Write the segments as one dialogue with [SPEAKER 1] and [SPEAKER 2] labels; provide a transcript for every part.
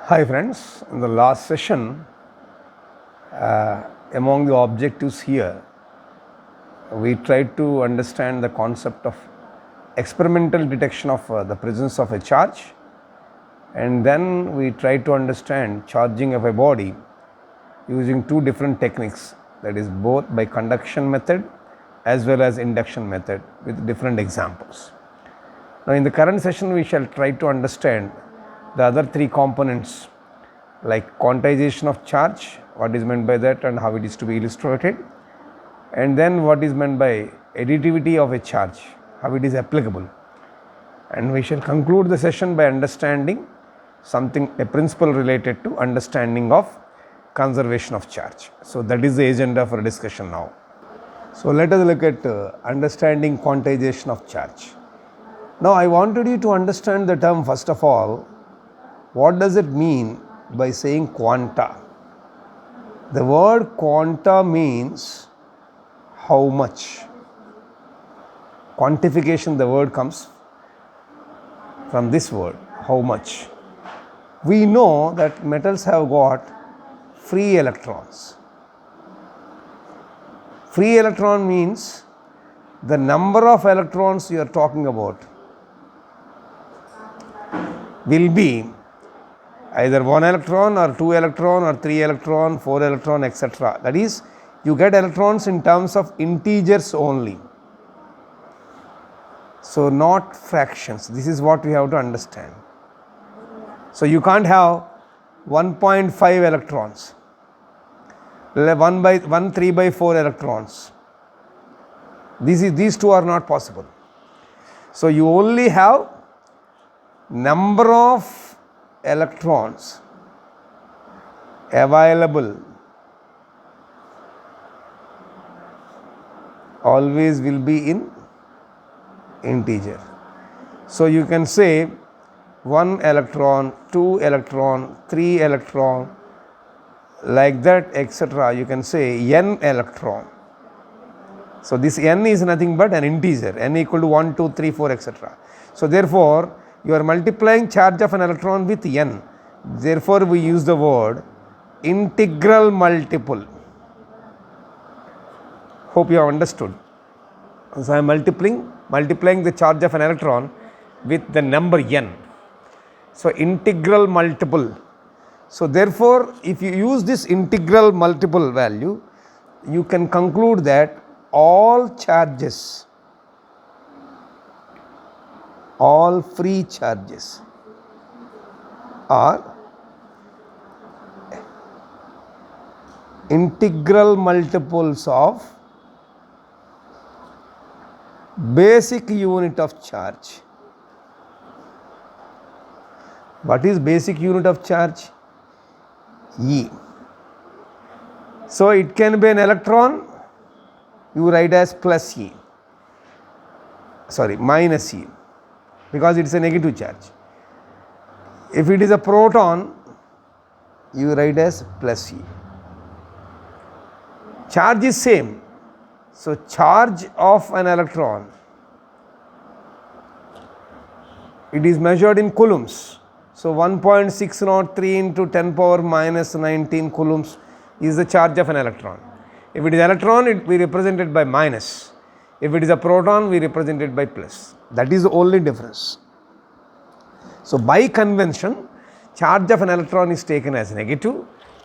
[SPEAKER 1] Hi friends, in the last session, among the objectives here, we tried to understand the concept of experimental detection of the presence of a charge, and then we tried to understand charging of a body using two different techniques, that is both by conduction method as well as induction method with different examples. Now in the current session we shall try to understand the other three components like quantization of charge, what is meant by that and how it is to be illustrated, and then what is meant by additivity of a charge, how it is applicable, and we shall conclude the session by understanding a principle related to understanding of conservation of charge. So that is the agenda for discussion now. So let us look at understanding quantization of charge. Now I wanted you to understand the term first of all. What does it mean by saying quanta? The word quanta means how much. Quantification, the word comes from this word, how much. We know that metals have got free electrons. Free electron means the number of electrons you are talking about will be either 1 electron or 2 electron or 3 electron, 4 electron, etc. That is, you get electrons in terms of integers only. So not fractions. This is what we have to understand. So you can't have 1.5 electrons, 3 by 4 electrons. These two are not possible. So you only have number of electrons available always will be in integer. So you can say 1 electron, 2 electron, 3 electron, like that, etc. You can say n electron. So this n is nothing but an integer, n equal to 1, 2, 3, 4, etc. So therefore you are multiplying charge of an electron with n. Therefore we use the word integral multiple. Hope you have understood. So I am multiplying the charge of an electron with the number n. So integral multiple. So therefore if you use this integral multiple value, you can conclude that all charges, all free charges are integral multiples of basic unit of charge. What is basic unit of charge? E. So it can be an electron, you write as plus E, minus E, because it is a negative charge. If it is a proton, you write as plus E. Charge is same. So charge of an electron, it is measured in coulombs. So 1.603 into 10 power minus 19 coulombs is the charge of an electron. If it is electron, it will be represented by minus. If it is a proton, we represent it by plus. That is the only difference. So by convention, charge of an electron is taken as negative,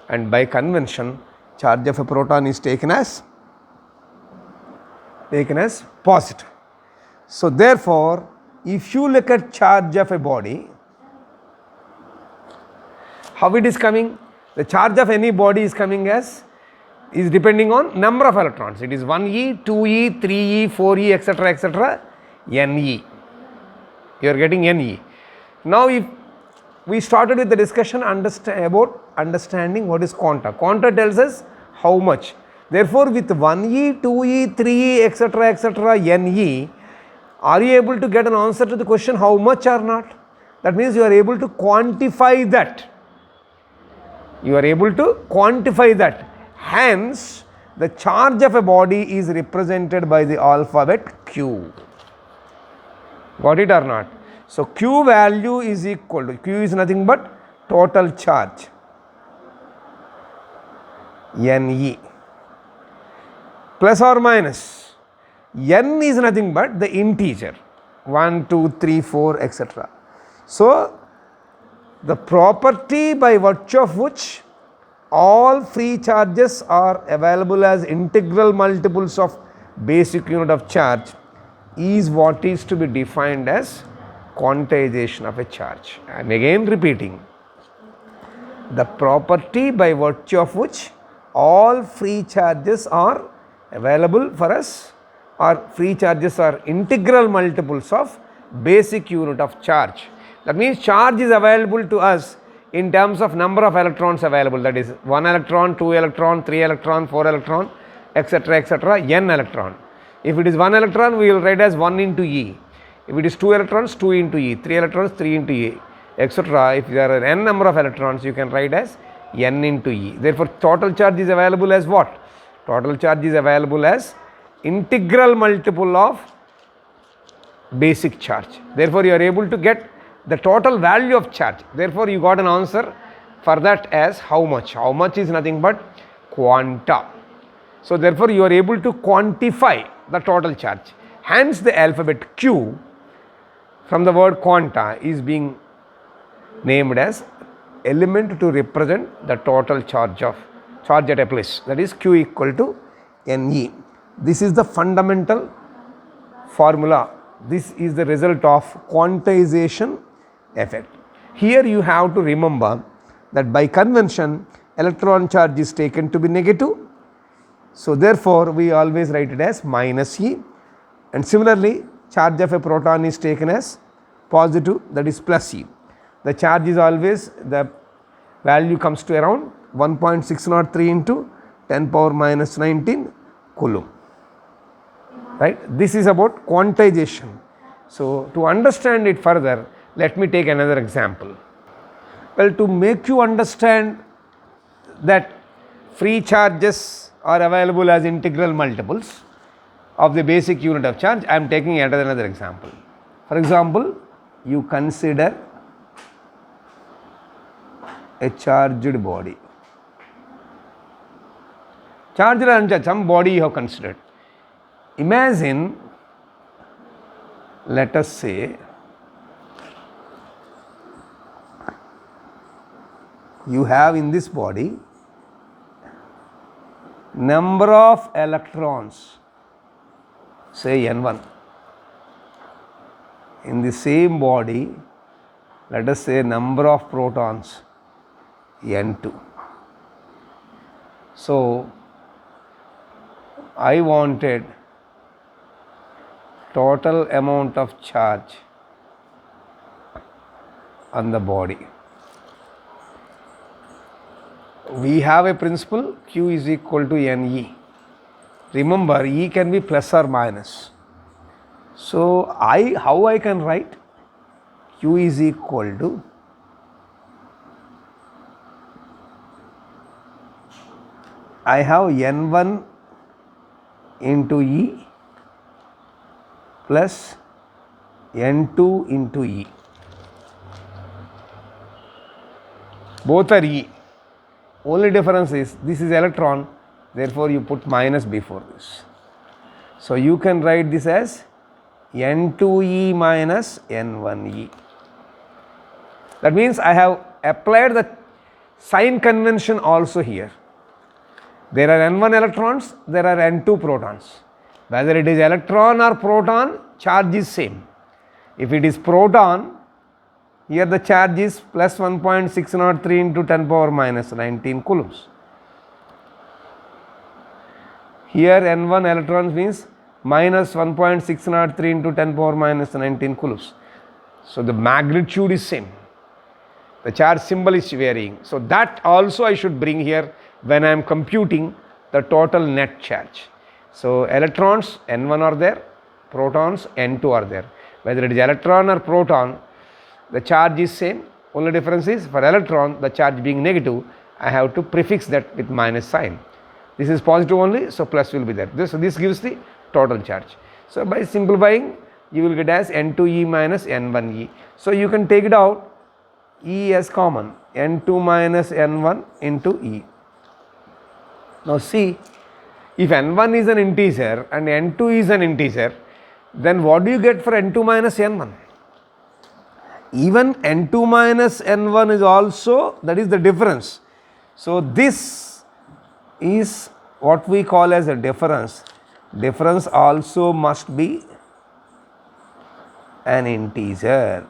[SPEAKER 1] and by convention, charge of a proton is taken as positive. So therefore, if you look at charge of a body, how it is coming? The charge of any body is coming as, is depending on number of electrons. It is 1e, 2e, 3e, 4e, etc., etc., ne. You are getting ne. Now if we started with the discussion about understanding what is quanta. Quanta tells us how much. Therefore with 1e, 2e, 3e, etc., etc., ne, are you able to get an answer to the question how much or not? That means you are able to quantify that. You are able to quantify that. Hence, the charge of a body is represented by the alphabet Q. Got it or not? So Q value is equal to, Q is nothing but total charge Ne plus or minus. N is nothing but the integer 1, 2, 3, 4 etc. So, the property by virtue of which all free charges are available as integral multiples of basic unit of charge is what is to be defined as quantization of a charge. I am again repeating, the property by virtue of which all free charges are available for us, or free charges are integral multiples of basic unit of charge. That means charge is available to us in terms of number of electrons available, that is 1 electron, 2 electron, 3 electron, 4 electron etc. etc. n electron. If it is 1 electron, we will write as 1 into E. If it is 2 electrons, 2 into E, 3 electrons, 3 into E etc. If there are n number of electrons, you can write as n into E. Therefore, total charge is available as what? Total charge is available as integral multiple of basic charge. Therefore, you are able to get the total value of charge. Therefore, you got an answer for that as how much. How much is nothing but quanta. So, therefore, you are able to quantify the total charge. Hence, the alphabet Q from the word quanta is being named as element to represent the total charge at a place, that is Q equal to Ne. This is the fundamental formula. This is the result of quantization effect. Here you have to remember that by convention electron charge is taken to be negative. So, therefore, we always write it as minus E, and similarly charge of a proton is taken as positive, that is plus E. The charge is always, the value comes to around 1.603 into 10 power minus 19 coulomb, right. This is about quantization. So, to understand it further, let me take another example. Well, to make you understand that free charges are available as integral multiples of the basic unit of charge, I am taking yet another example. For example, you consider a charged body. Charged or uncharged, some body you have considered. Imagine, let us say, you have in this body number of electrons, say N1. In the same body, let us say number of protons, N2. So, I wanted total amount of charge on the body. We have a principle Q is equal to Ne. Remember, E can be plus or minus. So, how I can write? Q is equal to I have N1 into E plus N2 into E. Both are E. Only difference is this is electron, therefore you put minus before this. So, you can write this as N2E minus N1E. That means I have applied the sign convention also here. There are N1 electrons, there are N2 protons. Whether it is electron or proton, charge is same. If it is proton, here the charge is plus 1.603 into 10 power minus 19 coulombs. Here N1 electrons means minus 1.603 into 10 power minus 19 coulombs. So, the magnitude is same. The charge symbol is varying. So, that also I should bring here when I am computing the total net charge. So, electrons N1 are there, protons N2 are there. Whether it is electron or proton, the charge is same. Only difference is for electron, the charge being negative, I have to prefix that with minus sign. This is positive only, so plus will be there. This gives the total charge. So, by simplifying, you will get as N2E minus N1E. So, you can take it out E as common, N2 minus N1 into E. Now see, if N1 is an integer and N2 is an integer, then what do you get for N2 minus N1? Even N2 minus N1 is also, that is the difference. So this is what we call as a difference. Difference also must be an integer.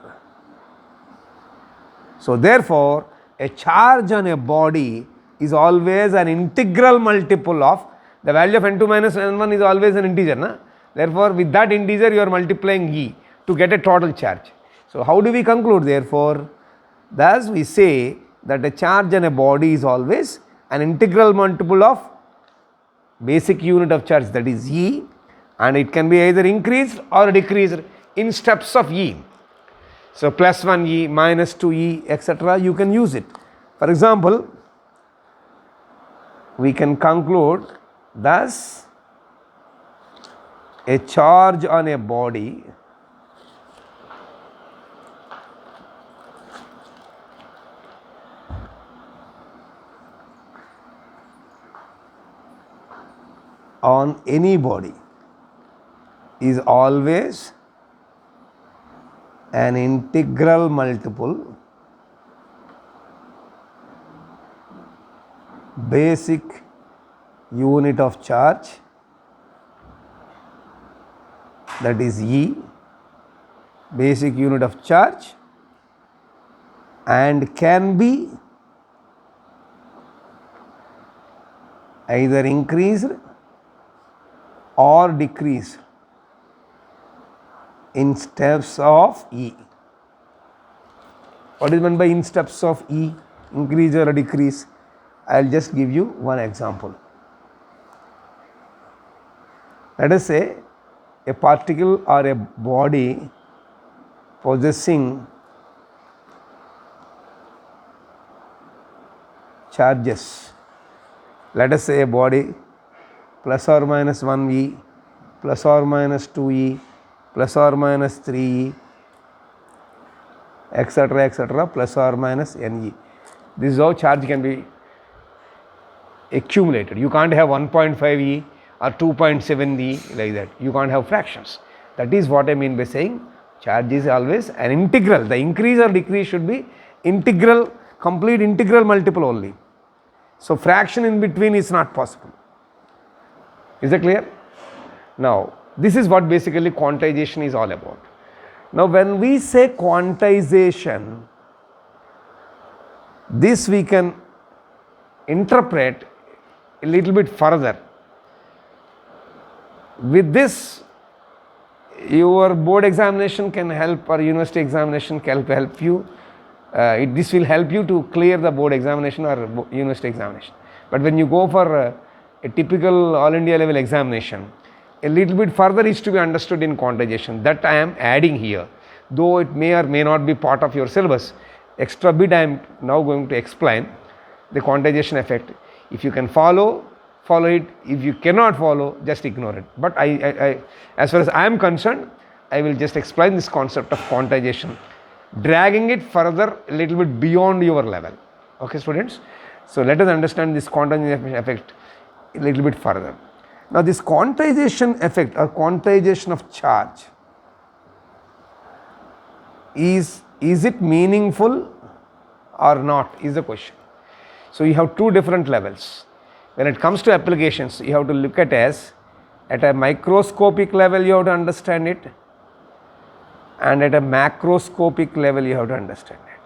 [SPEAKER 1] So therefore, a charge on a body is always an integral multiple of the value of N2 minus N1 is always an integer. Na? Therefore, with that integer you are multiplying E to get a total charge. So how do we conclude therefore? Thus we say that a charge on a body is always an integral multiple of basic unit of charge, that is E, and it can be either increased or decreased in steps of E. So plus 1 E, minus 2 E, etc. you can use it. For example, we can conclude thus a charge on a body on any body is always an integral multiple basic unit of charge, that is E, basic unit of charge, and can be either increased or decreased in steps of E. What is meant by in steps of E, increase or decrease? I will just give you one example. Let us say a particle or a body possessing charges. Let us say a body plus or minus 1E, plus or minus 2E, plus or minus 3E, etc., plus or minus NE. This is how charge can be accumulated. You can't have 1.5E or 2.7E like that. You can't have fractions. That is what I mean by saying charge is always an integral. The increase or decrease should be integral, complete integral multiple only. So fraction in between is not possible. Is that clear? Now, this is what basically quantization is all about. Now, when we say quantization, this we can interpret a little bit further. With this, your board examination can help, or university examination can help you. This will help you to clear the board examination or university examination. But when you go for a typical all India level examination, a little bit further is to be understood in quantization. That I am adding here, though it may or may not be part of your syllabus. Extra bit I am now going to explain the quantization effect. If you can follow it. If you cannot follow, just ignore it. But I as far as I am concerned, I will just explain this concept of quantization, dragging it further a little bit beyond your level. Okay, students? So let us understand this quantization effect a little bit further. Now, this quantization effect or quantization of charge, is it meaningful or not, is the question. So you have two different levels. When it comes to applications, you have to look at as at a microscopic level you have to understand it, and at a macroscopic level you have to understand it.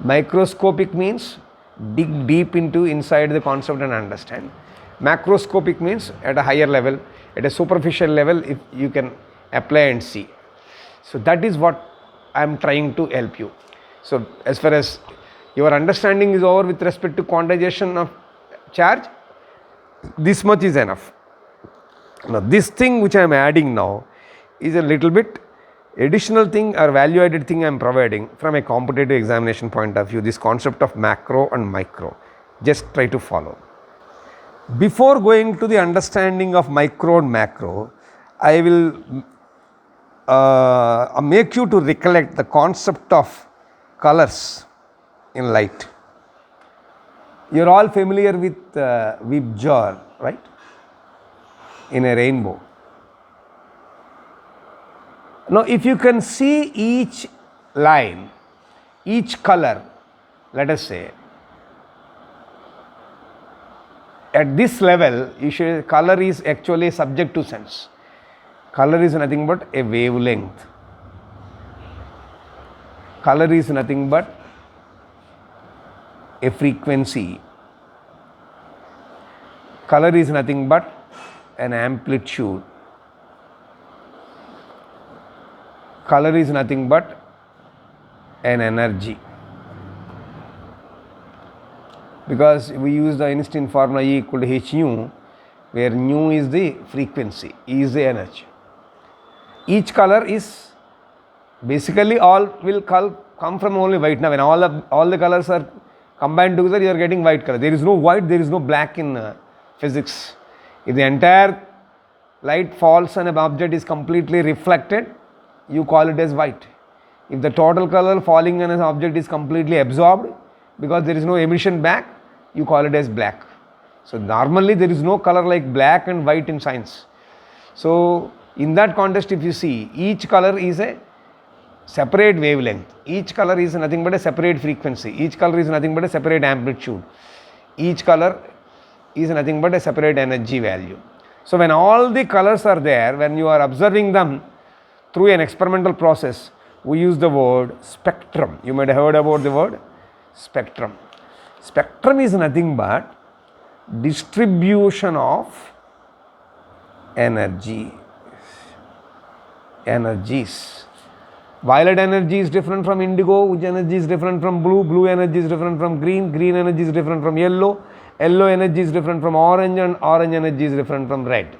[SPEAKER 1] Microscopic means dig deep into inside the concept and understand. Macroscopic means at a higher level, at a superficial level, if you can apply and see. So that is what I am trying to help you. So as far as your understanding is over with respect to quantization of charge, this much is enough. Now this thing which I am adding now is a little bit additional thing or value added thing I am providing from a competitive examination point of view, this concept of macro and micro. Just try to follow. Before going to the understanding of micro and macro, I will make you to recollect the concept of colors in light. You are all familiar with Vibjor, right? In a rainbow. Now, if you can see each line, each color, let us say, at this level, color is actually subject to sense. Color is nothing but a wavelength. Color is nothing but a frequency. Color is nothing but an amplitude. Color is nothing but an energy. Because we use the Einstein formula E equal to h nu, where nu is the frequency, E is the energy. Each color is basically all will come from only white. Now when all the colors are combined together, you are getting white color. There is no white, there is no black in physics. If the entire light falls on an object is completely reflected, you call it as white. If the total color falling on an object is completely absorbed, because there is no emission back, you call it as black. So normally there is no color like black and white in science. So in that context, if you see, each color is a separate wavelength. Each color is nothing but a separate frequency. Each color is nothing but a separate amplitude. Each color is nothing but a separate energy value. So when all the colors are there, when you are observing them through an experimental process, we use the word spectrum. You might have heard about the word spectrum. Spectrum is nothing but distribution of energies. Violet energy is different from indigo, which energy is different from blue, blue energy is different from green, green energy is different from yellow, yellow energy is different from orange, and orange energy is different from red.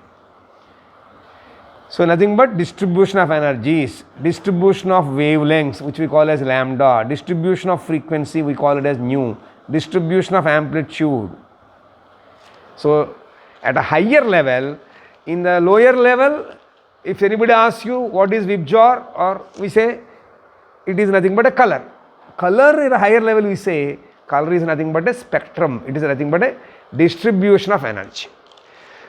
[SPEAKER 1] So nothing but distribution of energies, distribution of wavelengths, which we call as lambda, distribution of frequency, we call it as nu, distribution of amplitude. So at a higher level, in the lower level, if anybody asks you what is Vibjor, or we say it is nothing but a color. Color at a higher level, we say color is nothing but a spectrum. It is nothing but a distribution of energy.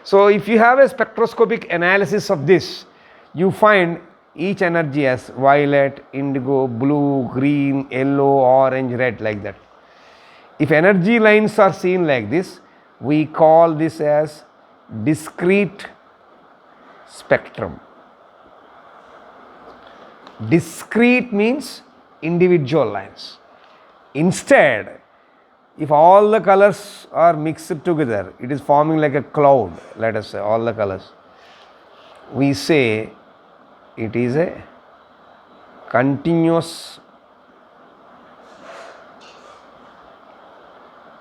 [SPEAKER 1] So if you have a spectroscopic analysis of this, you find each energy as violet, indigo, blue, green, yellow, orange, red, like that. If energy lines are seen like this, we call this as discrete spectrum. Discrete means individual lines. Instead, if all the colors are mixed together, it is forming like a cloud, let us say, all the colors. We say it is a continuous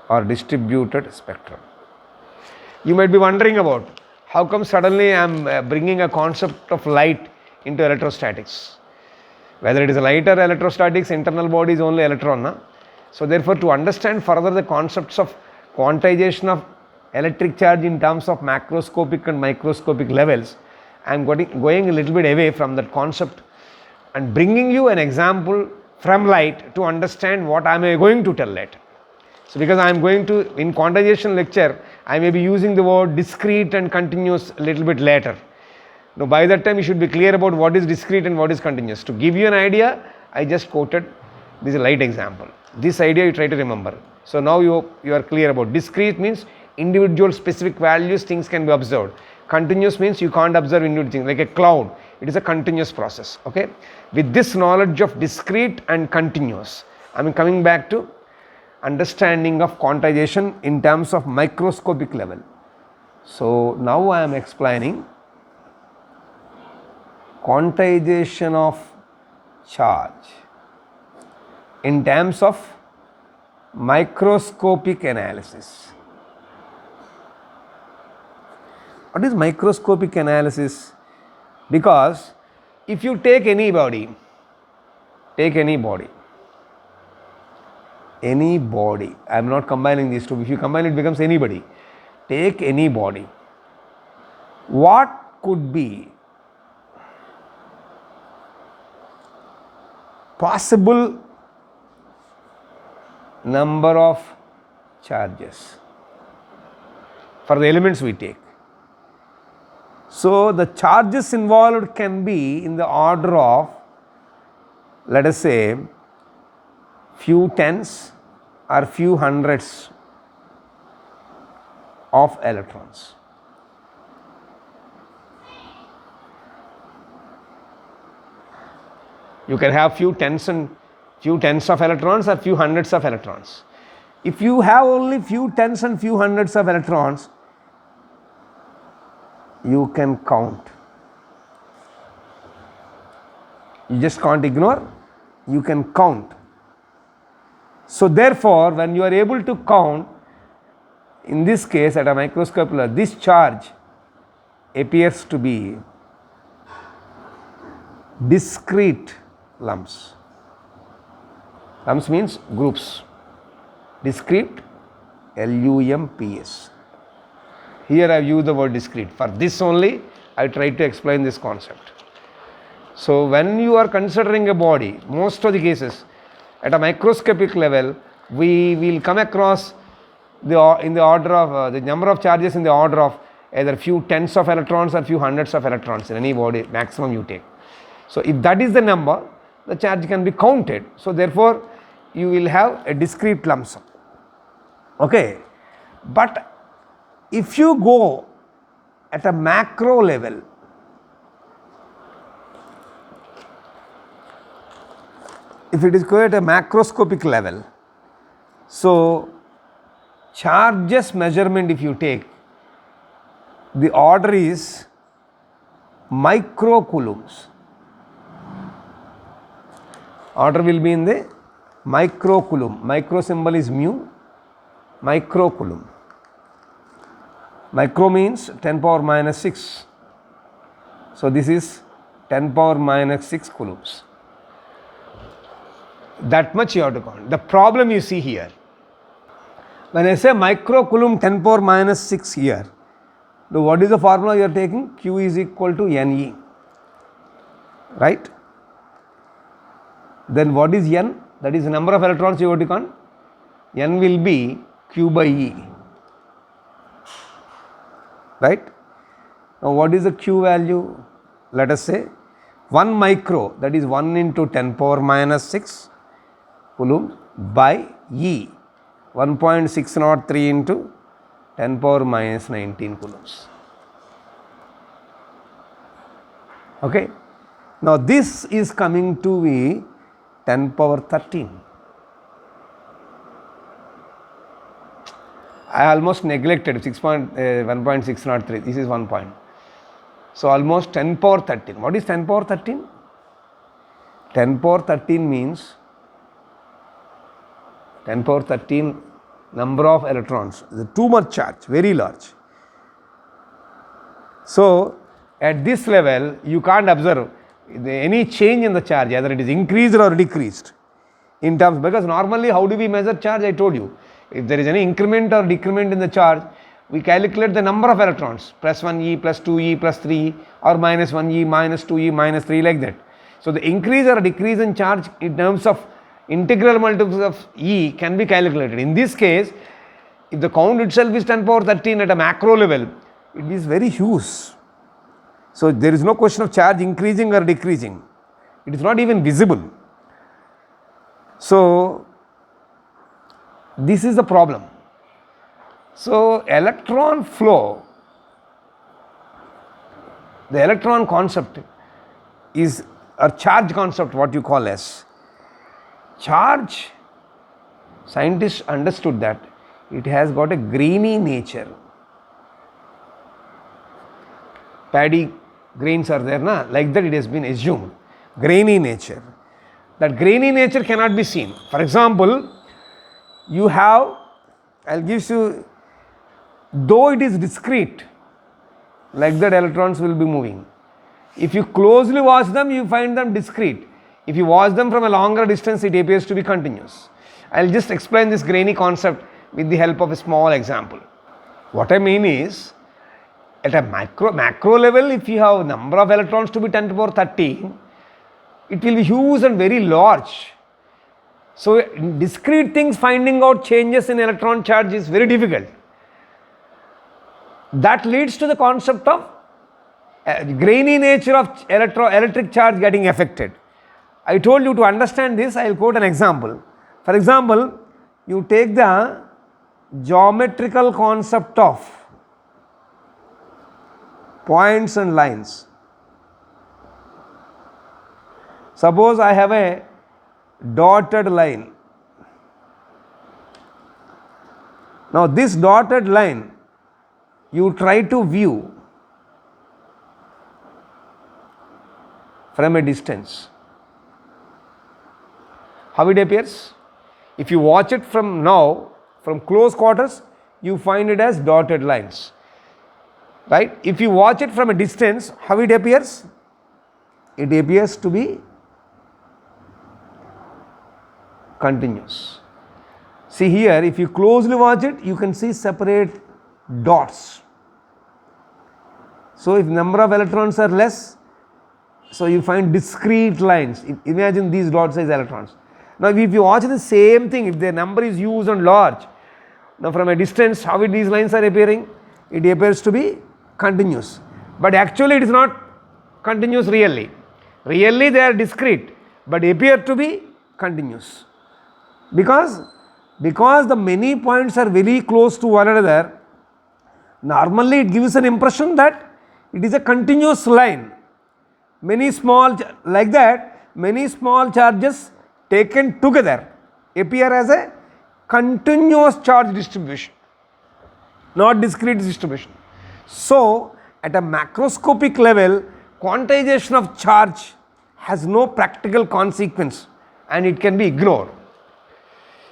[SPEAKER 1] or distributed spectrum. You might be wondering about how come suddenly I am bringing a concept of light into electrostatics. Whether it is light or electrostatics, internal body is only electron. Na? So therefore, to understand further the concepts of quantization of electric charge in terms of macroscopic and microscopic levels, I am going a little bit away from that concept and bringing you an example from light to understand what I am going to tell later. So because I am going to, in quantization lecture, I may be using the word discrete and continuous a little bit later. Now by that time you should be clear about what is discrete and what is continuous. To give you an idea, I just quoted this light example. This idea you try to remember. So now you are clear about discrete means individual specific values, things can be observed. Continuous means you can't observe individual things, like a cloud. It is a continuous process. Okay. With this knowledge of discrete and continuous, I am coming back to understanding of quantization in terms of microscopic level. So now I am explaining quantization of charge in terms of microscopic analysis. What is microscopic analysis? Because if you take any body, I am not combining these two, if you combine it becomes anybody. Take any body. What could be possible number of charges for the elements we take. So, the charges involved can be in the order of, let us say, few tens or few hundreds of electrons. You can have few tens of electrons or few hundreds of electrons. If you have only few tens and few hundreds of electrons, you can count. You just can't ignore, you can count. So therefore, when you are able to count, in this case at a microscopic level, this charge appears to be discrete lumps. Lumps means groups. Discrete, LUMPS. Here I have used the word discrete. For this only I tried to explain this concept. So when you are considering a body, most of the cases at a microscopic level, we will come across in the order of the number of charges in the order of either few tens of electrons or few hundreds of electrons in any body maximum you take. So if that is the number, the charge can be counted. So therefore you will have a discrete lump sum. Okay, but if you go at a macro level, if it is go at a macroscopic level, so charges measurement if you take, the order is microcoulombs. Order will be in the microcoulomb. Micro symbol is mu, microcoulomb. Micro means 10 power minus 6. So this is 10 power minus 6 coulombs. That much you have to count. The problem you see here, when I say microcoulomb 10 power minus 6 here, what is the formula you are taking? Q is equal to Ne, right? Then what is N? That is the number of electrons you have to count. N will be Q by E, right? Now what is the Q value? Let us say 1 micro, that is 1 into 10 power minus 6 coulomb by E, 1.603 into 10 power minus 19 coulombs. Okay. Now this is coming to be 10 power 13. I almost neglected 1.603, this is 1 point. So almost 10 power 13. What is 10 power 13? 10 power 13 means 10 power 13 number of electrons, too much charge, very large. So at this level you can't observe any change in the charge, either it is increased or decreased in terms, because normally how do we measure charge? I told you, if there is any increment or decrement in the charge, we calculate the number of electrons, plus 1e, plus 2e, plus 3e, or minus 1e, minus 2e, minus 3, like that. So the increase or decrease in charge in terms of integral multiples of E can be calculated. In this case, if the count itself is 10 power 13 at a macro level, it is very huge. So there is no question of charge increasing or decreasing. It is not even visible. So this is the problem. So electron flow, the electron concept is a charge concept, what you call as charge. Scientists understood that it has got a grainy nature. Paddy grains are there, na? Like that it has been assumed. Grainy nature. That grainy nature cannot be seen. For example, you have, I'll give you, though it is discrete, like that electrons will be moving. If you closely watch them, you find them discrete. If you watch them from a longer distance, it appears to be continuous. I'll just explain this grainy concept with the help of a small example. What I mean is, at a macro level, if you have number of electrons to be 10 to the power 13, it will be huge and very large. So discrete things, finding out changes in electron charge is very difficult. That leads to the concept of grainy nature of electric charge getting affected. I told you to understand this, I will quote an example. For example, you take the geometrical concept of points and lines. Suppose I have a dotted line. Now this dotted line you try to view from a distance. How it appears? If you watch it from now, from close quarters, you find it as dotted lines, right? If you watch it from a distance, how it appears? It appears to be continuous. See here, if you closely watch it, you can see separate dots. So if number of electrons are less, so you find discrete lines. Imagine these dots as electrons. Now if you watch the same thing, if the number is huge and large, now from a distance, how these lines are appearing? It appears to be continuous. But actually it is not continuous really. Really they are discrete, but appear to be continuous. Because the many points are very close to one another, normally it gives an impression that it is a continuous line. Many small, like that, many small charges taken together appear as a continuous charge distribution, not discrete distribution. So at a macroscopic level, quantization of charge has no practical consequence and it can be ignored.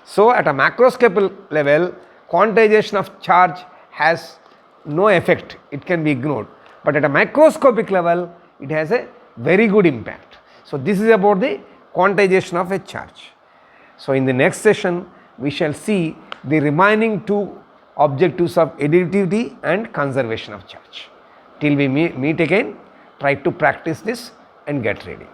[SPEAKER 1] So at a macroscopic level, quantization of charge has no effect, it can be ignored. But at a microscopic level, it has a very good impact. So this is about the quantization of a charge. So in the next session, we shall see the remaining two objectives of additivity and conservation of charge. Till we meet again, try to practice this and get ready.